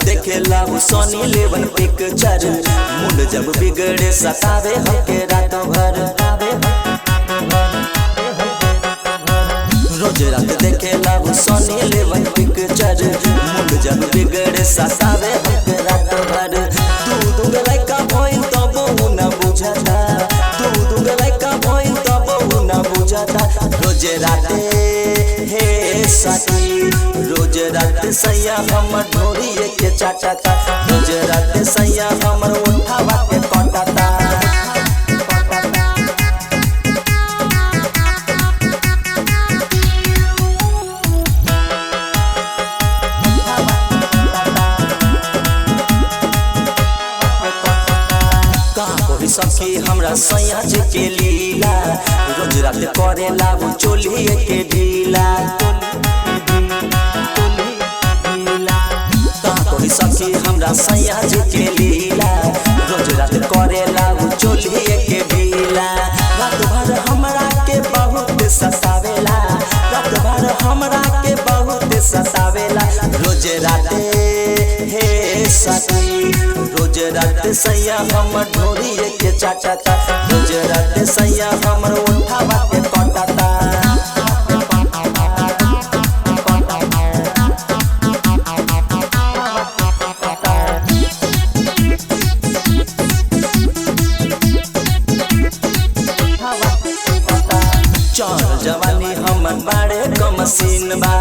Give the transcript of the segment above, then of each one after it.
देखेला वो सोनी लेवन पिक्चर मूड जब बिगड़े सतावे हमके रात भर रोज रात देखेला वो सोनी लेवन पिक्चर मूड जब बिगड़े सतावे हमके रात भर तू लइका भइल तब उ न बुझता तू लइका भइल तब उ न बुझता रोज राते हे साथी रोज रात सैया हमर ढोरी के चाटता रोज रात सैया हमर उठावा के कटता सखी हमरा सैया जी के लीला रोज रात करेला वो चोली के ढीला सखी हमरा सैया जी के लीला रोज रात करेला वो चोली के ढीला रात भर हमरा के बहुत सतावेला रात भर हमरा के बहुत सतावेला रोज राते हे सखी रोज रात सैया हमर ढोरी के चाटता रोज रात सैया हमर उठावा के कटता चढ़ जवानी हमर बाड़े क मशीन बा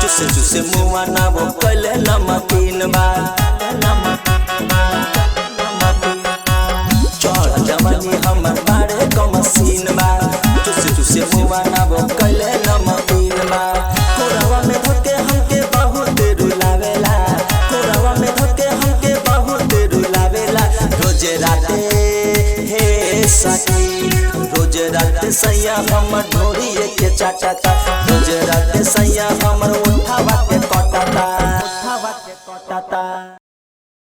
चुसे चुसे मुआ ना वो कले नमकीन बा चढ़ जवानी हमर बाड़े क मशीन बा चुसे चुसे मुआ ना वो कले नमकीन बा कोरावा में धके हमके बहुत रुलावेला कोरावा में धके हमके बहुत रुलावेला रोज राते हे सखी रोज रात सैया हमर ढोरी के चाटता रोज रात सैया हमर उठावा के